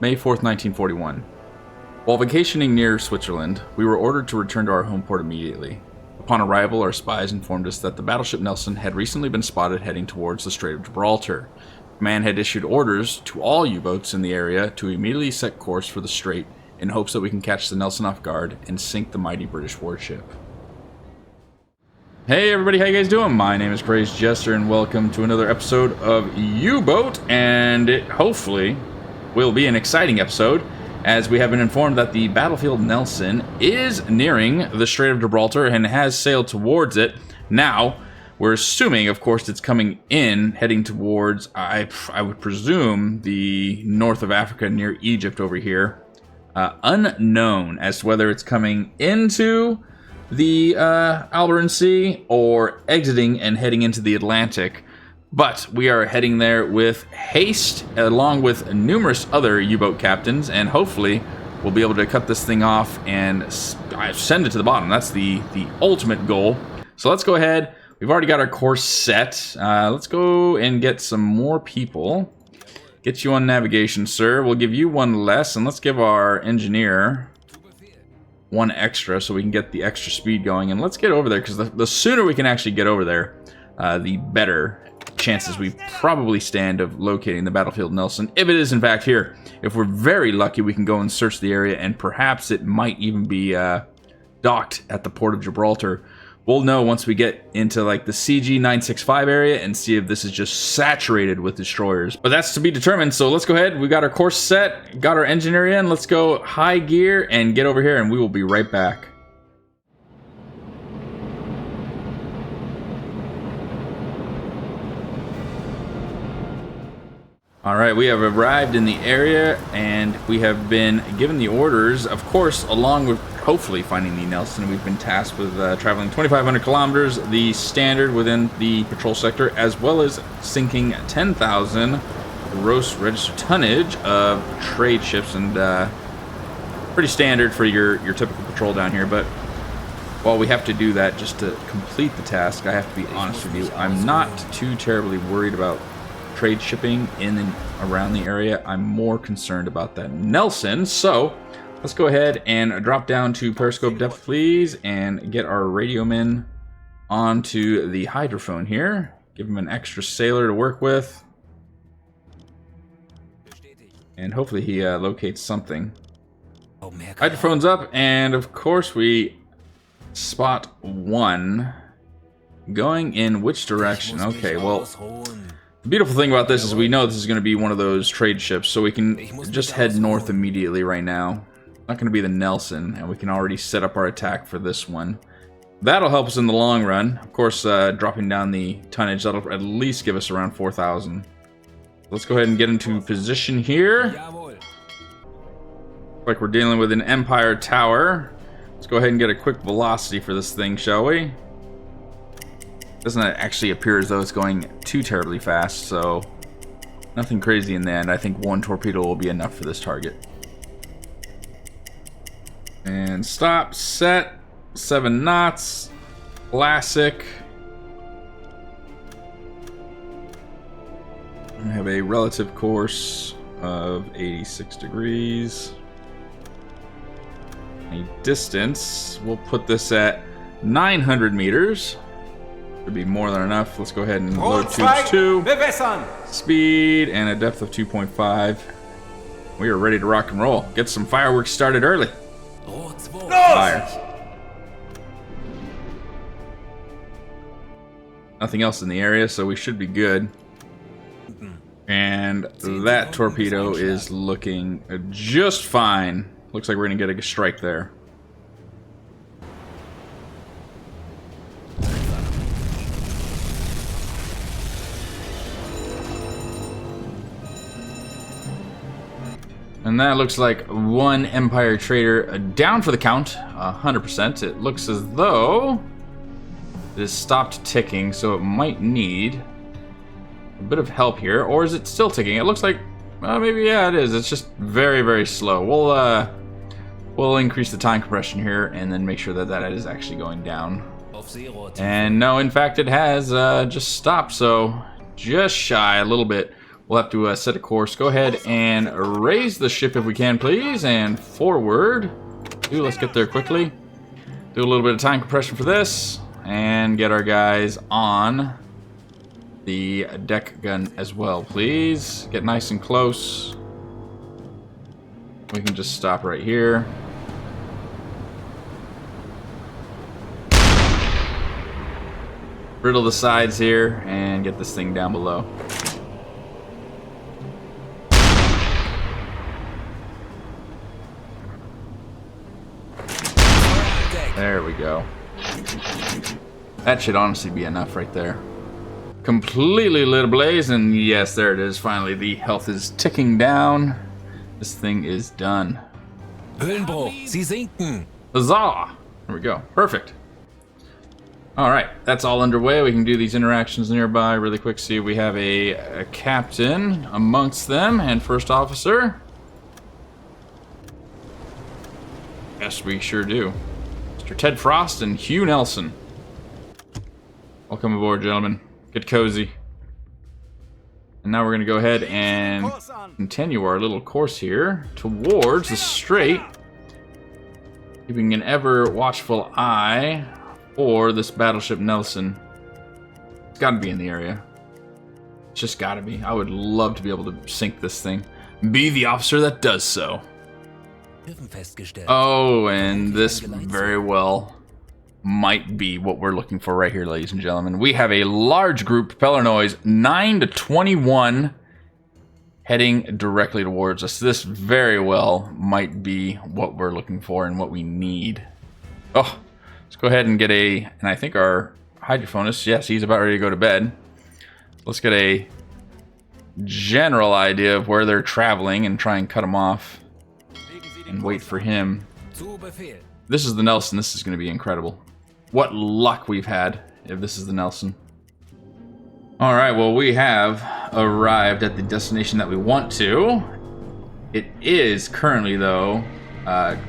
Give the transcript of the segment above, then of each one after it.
May 4th, 1941. While vacationing near Switzerland, we were ordered to return to our home port immediately. Upon arrival, our spies informed us that the battleship Nelson had recently been spotted heading towards the Strait of Gibraltar. Command had issued orders to all U-boats in the area to immediately set course for the strait in hopes that we can catch the Nelson off guard and sink the mighty British warship. Hey everybody, how you guys doing? My name is Crazed Jester and welcome to another episode of U-Boat, and it hopefully will be an exciting episode as we have been informed that the battlefield Nelson is nearing the Strait of Gibraltar and has sailed towards it. Now, we're assuming, of course, it's coming in, heading towards, I would presume, the north of Africa near Egypt over here. Unknown as to whether it's coming into the Albaran Sea or exiting and heading into the Atlantic. But we are heading there with haste, along with numerous other U-boat captains, and hopefully we'll be able to cut this thing off and send it to the bottom. That's the ultimate goal. So let's go ahead. We've already got our course set. Let's go and get some more people. Get you on navigation, sir. We'll give you one less, and let's give our engineer one extra so we can get the extra speed going. And let's get over there, because the sooner we can actually get over there, the better chances we probably stand of locating the battlefield Nelson, if it is in fact here. If we're very lucky, we can go and search the area, and perhaps it might even be docked at the port of Gibraltar. We'll know once we get into like the CG 965 area and see if this is just saturated with destroyers. But that's to be determined, so let's go ahead. We got our course set, got our engineer in. Let's go high gear and get over here, and we will be right back. Alright, we have arrived in the area, and we have been given the orders, of course, along with hopefully finding the Nelson. We've been tasked with traveling 2,500 kilometers, the standard within the patrol sector, as well as sinking 10,000 gross registered tonnage of trade ships, and pretty standard for your typical patrol down here. But while we have to do that just to complete the task, I have to be honest with you, I'm not too terribly worried about trade shipping in and around the area. I'm more concerned about that Nelson. So let's go ahead and drop down to periscope depth, please, and get our radio men onto the hydrophone here. Give him an extra sailor to work with, and hopefully he locates something. Hydrophone's up, and of course we spot one going in which direction? Okay, well, the beautiful thing about this is we know this is going to be one of those trade ships, so we can just head north immediately right now. Not going to be the Nelson, and we can already set up our attack for this one. That'll help us in the long run. Of course, dropping down the tonnage, that'll at least give us around 4,000. Let's go ahead and get into position here. Looks like we're dealing with an Empire tower. Let's go ahead and get a quick velocity for this thing, shall we? Doesn't actually appear as though it's going too terribly fast, so nothing crazy in the end. I think one torpedo will be enough for this target. And stop, set, 7 knots, classic. We have a relative course of 86 degrees. A distance, we'll put this at 900 meters. Should be more than enough. Let's go ahead and load tubes 2. Speed and a depth of 2.5. We are ready to rock and roll. Get some fireworks started early. Fire. Nothing else in the area, so we should be good. And that torpedo is looking just fine. Looks like we're going to get a strike there. And that looks like one Empire trader down for the count, 100%. It looks as though it has stopped ticking, so it might need a bit of help here. Or is it still ticking? It looks like, maybe, yeah, it is. It's just very, very slow. We'll increase the time compression here and then make sure that that is actually going down. And no, in fact, it has just stopped, so just shy a little bit. we'll have to set a course. Go ahead and raise the ship if we can, please, and forward. Let's get there quickly. Do a little bit of time compression for this, and get our guys on the deck gun as well, please. Get nice and close. We can just stop right here. Riddle the sides here and get this thing down below. There we go. That should honestly be enough right there. Completely lit ablaze, and yes, there it is. Finally, the health is ticking down. This thing is done. Höhenbruch, Sie sinken. Huzzah! There we go. Perfect. Alright, that's all underway. We can do these interactions nearby really quick. See, we have a captain amongst them and first officer. Yes, we sure do. Mr. Ted Frost and Hugh Nelson. Welcome aboard, gentlemen. Get cozy. And now we're going to go ahead and continue our little course here towards the strait, keeping an ever watchful eye for this battleship Nelson. It's got to be in the area. It's just got to be. I would love to be able to sink this thing. Be the officer that does so. Oh, and this very well might be what we're looking for right here, ladies and gentlemen. We have a large group, propeller noise 9 to 21, heading directly towards us. This very well might be what we're looking for and what we need. Oh, let's go ahead and get and I think our hydrophonist, yes, he's about ready to go to bed. Let's get a general idea of where they're traveling and try and cut them off and wait for him. This is the Nelson. This is going to be incredible. What luck we've had if this is the Nelson. All right, well, we have arrived at the destination that we want to. It is currently, though,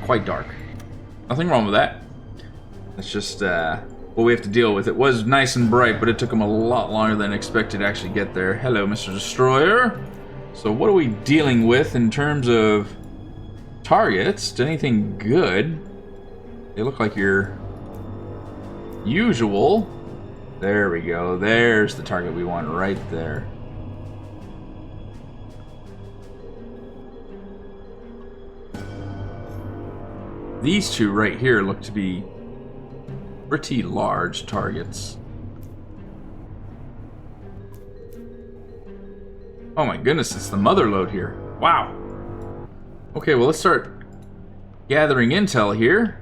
quite dark. Nothing wrong with that. It's just what we have to deal with. It was nice and bright, but it took them a lot longer than expected to actually get there. Hello, Mr. Destroyer. So what are we dealing with in terms of targets? Did anything good? They look like your usual. There we go. There's the target we want right there. These two right here look to be pretty large targets. Oh my goodness, it's the mother load here. Wow. Okay, well, let's start gathering intel here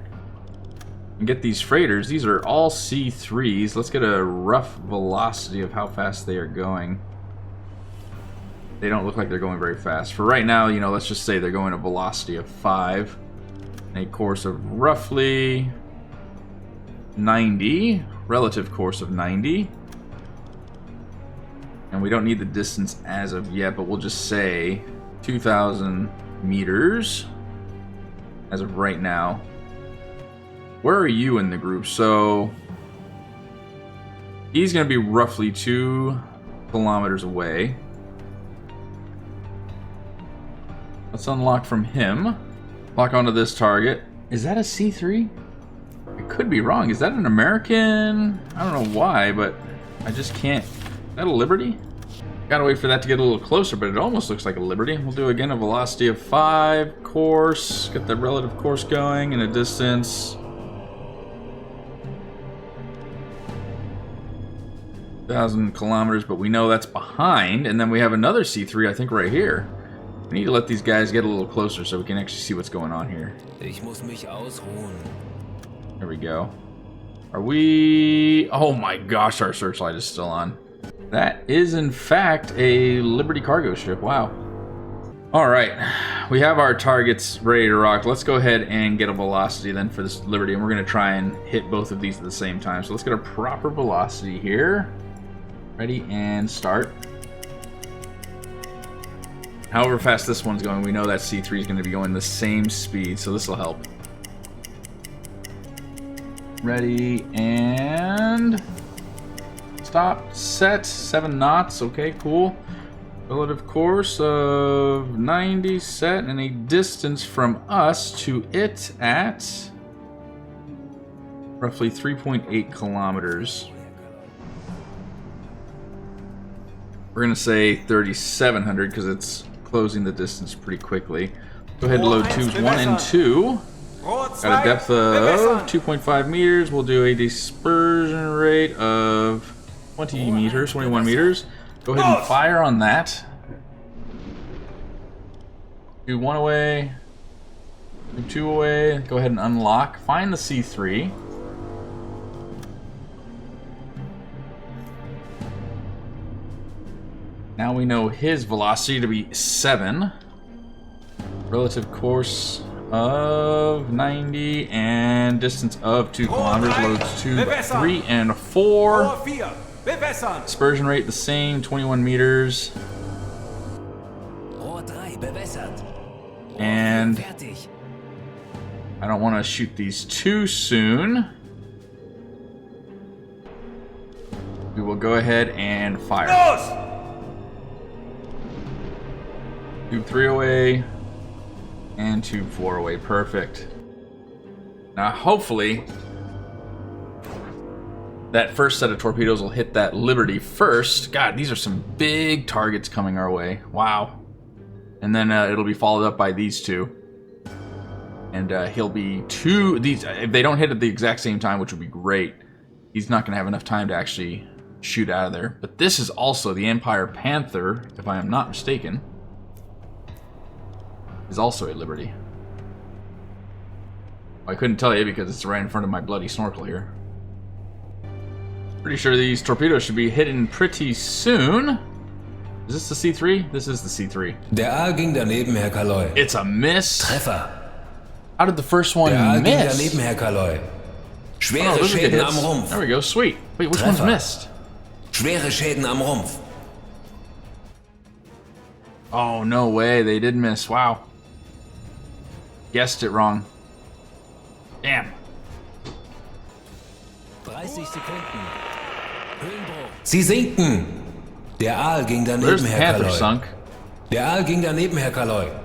and get these freighters. These are all C3s. Let's get a rough velocity of how fast they are going. They don't look like they're going very fast. For right now, you know, let's just say they're going a velocity of 5. A course of roughly 90. Relative course of 90. And we don't need the distance as of yet, but we'll just say 2,000 meters as of right now. Where are you in the group? So he's going to be roughly 2 kilometers away. Let's unlock from him. Lock onto this target. Is that a C3? I could be wrong. Is that an American? I don't know why, but I just can't. Is that a Liberty? Gotta wait for that to get a little closer, but it almost looks like a Liberty. We'll do again a velocity of 5, course. Get the relative course going in a distance. 1,000 kilometers, but we know that's behind. And then we have another C3, I think, right here. We need to let these guys get a little closer so we can actually see what's going on here. Ich muss mich ausruhen. There we go. Are we... Oh my gosh, our searchlight is still on. That is, in fact, a Liberty cargo ship. Wow. All right. We have our targets ready to rock. Let's go ahead and get a velocity then for this Liberty, and we're going to try and hit both of these at the same time. So let's get a proper velocity here. Ready and start. However fast this one's going, we know that C3 is going to be going the same speed, so this will help. Ready and stop. Set 7 knots. Okay, cool. Relative course of 90 set and a distance from us to it at roughly 3.8 kilometers. We're going to say 3,700 because it's closing the distance pretty quickly. Go ahead and load tubes 1 and 2. Got a depth of 2.5 meters. We'll do a dispersion rate of 20 meters, 21 meters. Go ahead and fire on that. Tube 1 away. Tube 2 away. Go ahead and unlock. Find the C3. Now we know his velocity to be 7. Relative course of 90 and distance of 2 kilometers. Loads tube 3 and 4. Dispersion rate the same, 21 meters. And I don't want to shoot these too soon. We will go ahead and fire. Tube 3 away, and tube 4 away. Perfect. Now, hopefully, that first set of torpedoes will hit that Liberty first. God, these are some big targets coming our way. Wow. And then it'll be followed up by these two. And he'll be these. If they don't hit at the exact same time, which would be great, he's not going to have enough time to actually shoot out of there. But this is also the Empire Panther, if I am not mistaken. Is also a Liberty. I couldn't tell you because it's right in front of my bloody snorkel here. Pretty sure these torpedoes should be hitting pretty soon. Is this the C3? This is the C3. Der Aal ging daneben, Herr Kaloy. It's a miss. Treffer. How did the first one Der Aal ging miss? daneben, Herr Kaloy. Oh, Schwere those are good Schäden am hits. Rumpf. There we go. Sweet. Wait, which one's Treffer. missed? Schwere Schäden am Rumpf. Oh, no way. They did miss. Wow. Guessed it wrong. Damn. 30 Sekunden. Höhenbruch. Sie sinken. Der Aal ging There's daneben, the Herr Panther Kaloy. sunk. Der Aal ging daneben, Herr Kaloy.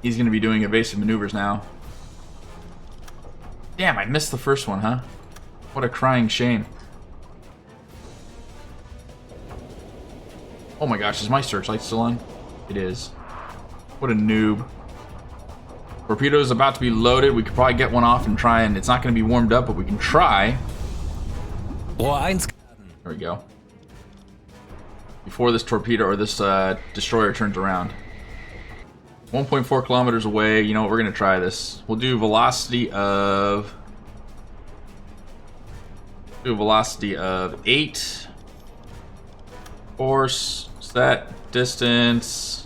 He's going to be doing evasive maneuvers now. Damn, I missed the first one, huh? What a crying shame. Oh my gosh, is my searchlight still on? It is. What a noob. Torpedo's about to be loaded. We could probably get one off and try, and it's not going to be warmed up, but we can try. Rohr 1. There we go. Before this torpedo or this destroyer turns around. 1.4 kilometers away. You know what? We're going to try this. We'll do velocity of... 8. Course, set, distance,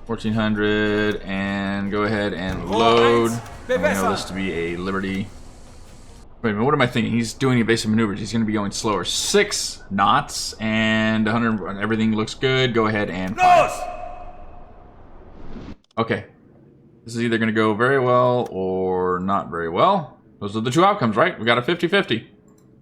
1400, and go ahead and load. I know this to be a Liberty. Wait a minute, what am I thinking? He's doing evasive maneuvers. He's going to be going slower. 6 knots, and 100. Everything looks good. Go ahead and fire. Okay. This is either going to go very well or not very well. Those are the two outcomes, right? We got a 50-50.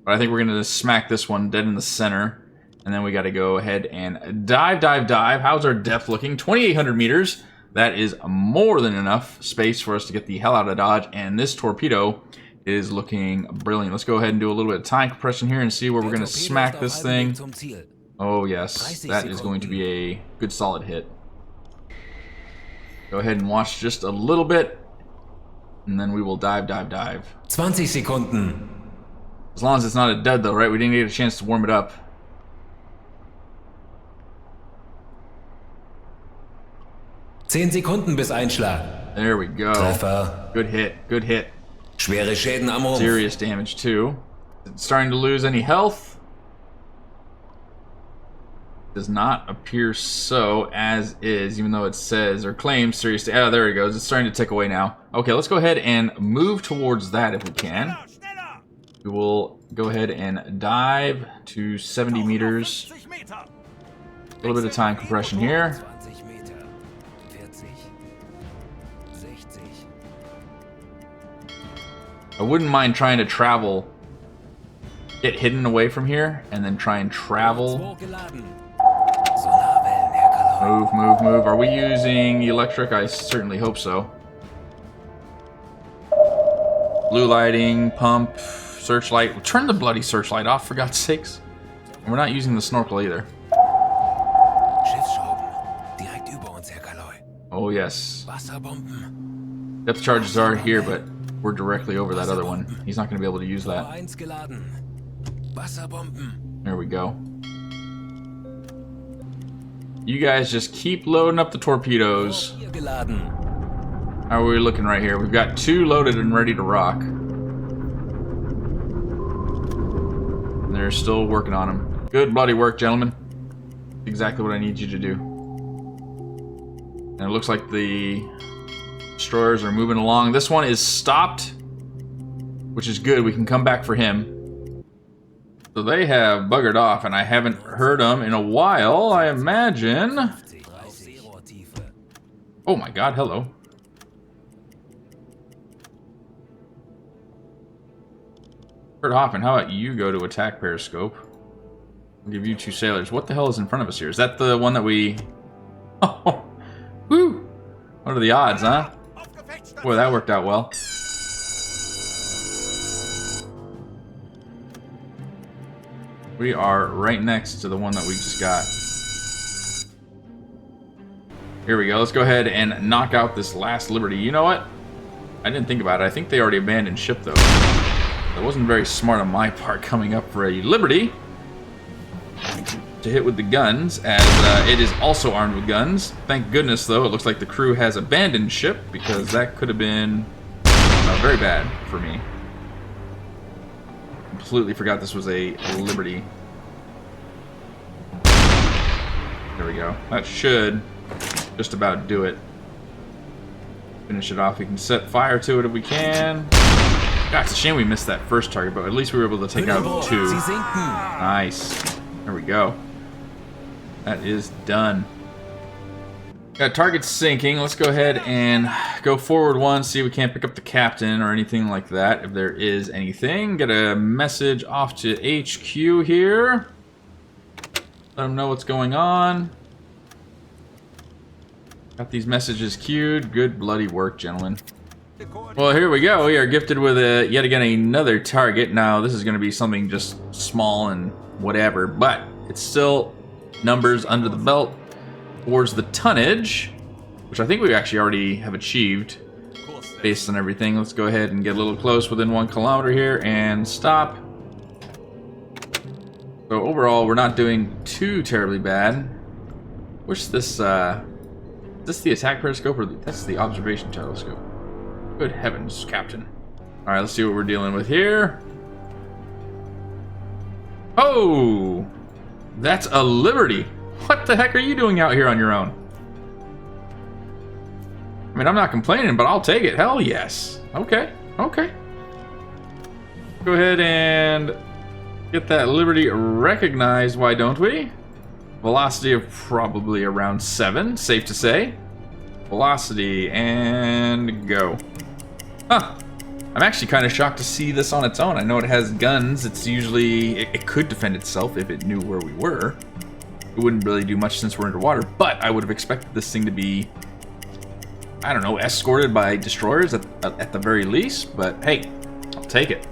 But I think we're going to smack this one dead in the center. And then we got to go ahead and dive. How's our depth looking? 2,800 meters. That is more than enough space for us to get the hell out of Dodge. And this torpedo is looking brilliant. Let's go ahead and do a little bit of time compression here and see where we're going to smack this thing. Oh, yes. That is going to be a good solid hit. Go ahead and watch just a little bit. And then we will dive. 20 Sekunden. As long as it's not a dud, though, right? We didn't get a chance to warm it up. 10 Sekunden bis Einschlag. There we go. Treffer. Good hit. Schwere Schäden am Rumpf. Serious damage, too. It's starting to lose any health. Does not appear so, as is, even though it says or claims serious. Oh, there it goes. It's starting to tick away now. Okay, let's go ahead and move towards that if we can. We will go ahead and dive to 70 meters. A little bit of time compression here. I wouldn't mind trying to travel get hidden away from here and then try and travel. Move, move, move. Are we using electric? I certainly hope so. Blue lighting, pump, searchlight. Turn the bloody searchlight off, for God's sakes. And we're not using the snorkel either. Oh, yes. Depth charges are here, but we're directly over that other one. He's not going to be able to use that. There we go. You guys just keep loading up the torpedoes. How are we looking right here? We've got 2 loaded and ready to rock. And they're still working on them. Good bloody work, gentlemen. Exactly what I need you to do. And it looks like the destroyers are moving along. This one is stopped, which is good. We can come back for him. So they have buggered off, and I haven't heard them in a while, I imagine. Oh my God, hello. Kurt Hoffman, how about you go to attack periscope? I'll give you 2 sailors. What the hell is in front of us here? Is that the one that we... Oh, woo! What are the odds, huh? Boy, that worked out well. We are right next to the one that we just got. Here we go. Let's go ahead and knock out this last Liberty. You know what? I didn't think about it. I think they already abandoned ship, though. That wasn't very smart on my part coming up for a Liberty to hit with the guns, as it is also armed with guns. Thank goodness, though, it looks like the crew has abandoned ship, because that could have been very bad for me. Completely forgot this was a Liberty. There we go. That should just about do it. Finish it off. We can set fire to it if we can. God, it's a shame we missed that first target, but at least we were able to take out 2. Nice. There we go. That is done. Got targets sinking. Let's go ahead and go forward 1, see if we can't pick up the captain or anything like that, if there is anything. Get a message off to HQ here. Let them know what's going on. Got these messages queued. Good bloody work, gentlemen. Well, here we go. We are gifted with yet again another target. Now, this is going to be something just small and whatever, but it's still numbers under the belt towards the tonnage, which I think we actually already have achieved based on everything. Let's go ahead and get a little close within 1 kilometer here and stop. So overall, we're not doing too terribly bad. What's this? Is this the attack periscope, or that's the observation telescope? Good heavens, Captain. All right, let's see what we're dealing with here. Oh, that's a Liberty. What the heck are you doing out here on your own? I mean, I'm not complaining, but I'll take it. Hell yes. Okay, okay. Go ahead and get that Liberty recognized, why don't we? Velocity of probably around 7, safe to say. Velocity, and go. Huh. I'm actually kind of shocked to see this on its own. I know it has guns. It's usually... It could defend itself if it knew where we were. It wouldn't really do much since we're underwater, but I would have expected this thing to be, I don't know, escorted by destroyers at the very least, but hey, I'll take it.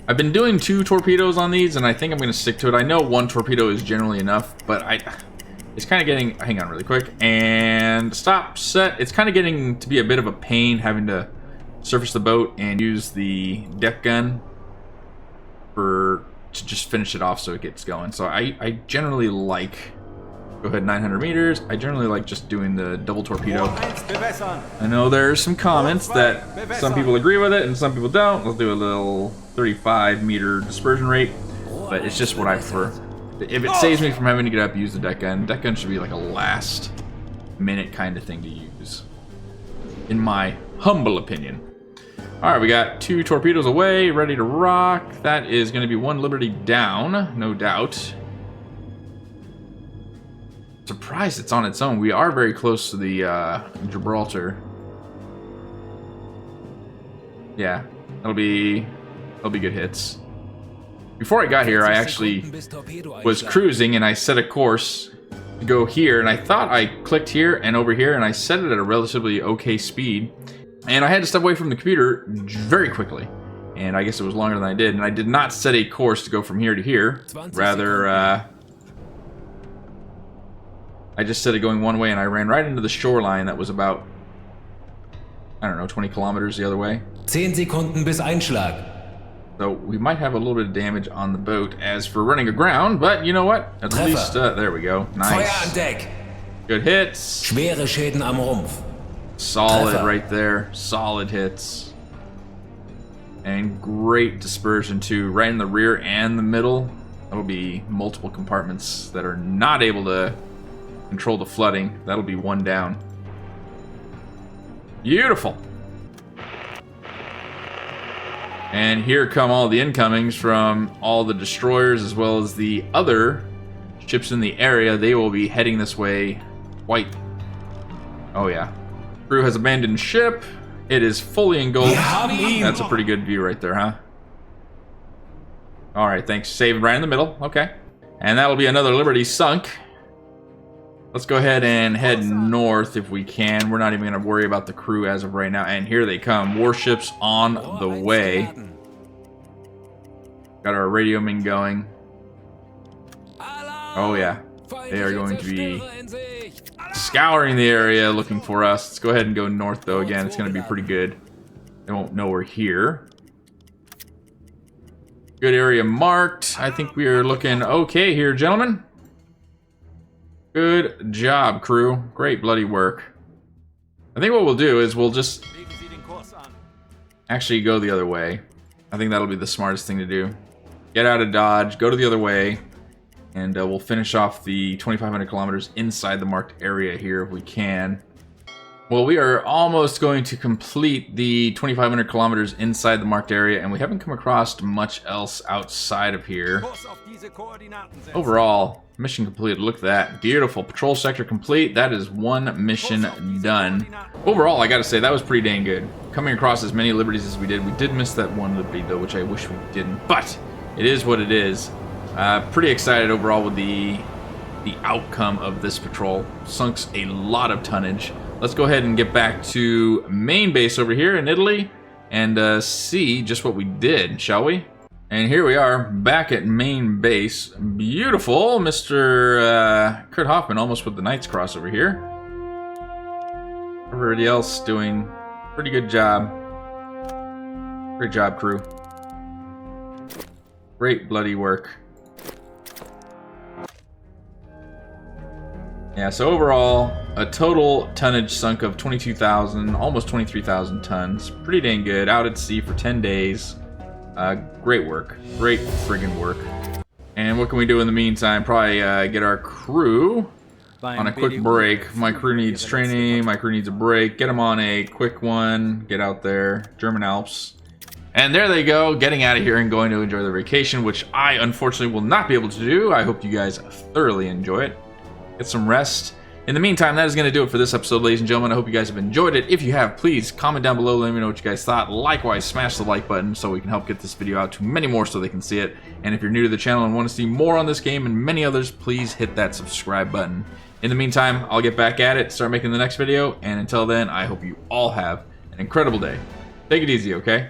I've been doing 2 torpedoes on these, and I think I'm going to stick to it. I know 1 torpedo is generally enough, but it's kind of getting... Hang on really quick. And stop, set. It's kind of getting to be a bit of a pain having to surface the boat and use the deck gun to just finish it off so it gets going. So I generally like... Go ahead, 900 meters. I generally like just doing the double torpedo. I know there's some comments that some people agree with it and some people don't. We'll do a little 35 meter dispersion rate, but it's just what I prefer. If it saves me from having to get up and use the deck gun should be like a last minute kind of thing to use, in my humble opinion. All right, we got 2 torpedoes away, ready to rock. That is going to be 1 Liberty down, no doubt. Surprised it's on its own. We are very close to the Gibraltar. Yeah, that'll be good hits. before I got here, I actually was cruising and I set a course to go here, and I thought I clicked here and over here, and I set it at a relatively okay speed, and I had to step away from the computer very quickly, and I guess it was longer than I did, and I did not set a course to go from here to here. Rather, I just set it going one way, and I ran right into the shoreline that was about, I don't know, 20 kilometers the other way. 10 Sekunden bis Einschlag. So we might have a little bit of damage on the boat as for running aground, but you know what? At least, there we go. Feuer an Nice. Deck. Good hits. Schwere Schäden am Rumpf. Solid Treffer. right there. Solid hits. And great dispersion too, right in the rear and the middle. That'll be multiple compartments that are not able to control the flooding. That'll be one down. Beautiful. And here come all the incomings from all the destroyers as well as the other ships in the area. They will be heading this way quite... Oh yeah. Crew has abandoned ship. It is fully engulfed. That's a pretty good view right there, huh? Alright, thanks. Saved right in the middle. Okay. And that'll be another Liberty sunk. Let's go ahead and head north if we can. We're not even going to worry about the crew as of right now. And here they come. Warships on the way. Got our radio main going. Oh yeah. They are going to be scouring the area looking for us. Let's go ahead and go north though. Again, it's going to be pretty good. They won't know we're here. Good area marked. I think we are looking okay here, gentlemen. Good job, crew. Great bloody work. I think what we'll do is we'll just actually go the other way. I think that'll be the smartest thing to do. Get out of Dodge, go to the other way, and we'll finish off the 2,500 kilometers inside the marked area here if we can. Well, we are almost going to complete the 2,500 kilometers inside the marked area, and we haven't come across much else outside of here. Overall, mission completed. Look at that. Beautiful. Patrol sector complete. That is one mission done. Overall, I gotta say, that was pretty dang good. Coming across as many liberties as we did miss that one liberty, though, which I wish we didn't. But it is what it is. Pretty excited overall with the outcome of this patrol. Sunk a lot of tonnage. Let's go ahead and get back to main base over here in Italy and see just what we did, shall we? And here we are back at main base. Beautiful, Mr. Kurt Hoffman, almost with the Knights Cross over here. Everybody else doing pretty good job. Great job, crew. Great bloody work. Yeah, so overall, a total tonnage sunk of 22,000, almost 23,000 tons. Pretty dang good. Out at sea for 10 days. Great work. Great friggin' work. And what can we do in the meantime? Probably get our crew on a quick break. My crew needs training. My crew needs a break. Get them on a quick one. Get out there. German Alps. And there they go, getting out of here and going to enjoy their vacation, which I unfortunately will not be able to do. I hope you guys thoroughly enjoy it. Get some rest. In the meantime, that is going to do it for this episode, ladies and gentlemen. I hope you guys have enjoyed it. If you have, please comment down below. Let me know what you guys thought. Likewise, smash the like button so we can help get this video out to many more so they can see it. And if you're new to the channel and want to see more on this game and many others, please hit that subscribe button. In the meantime, I'll get back at it, start making the next video. And until then, I hope you all have an incredible day. Take it easy, okay?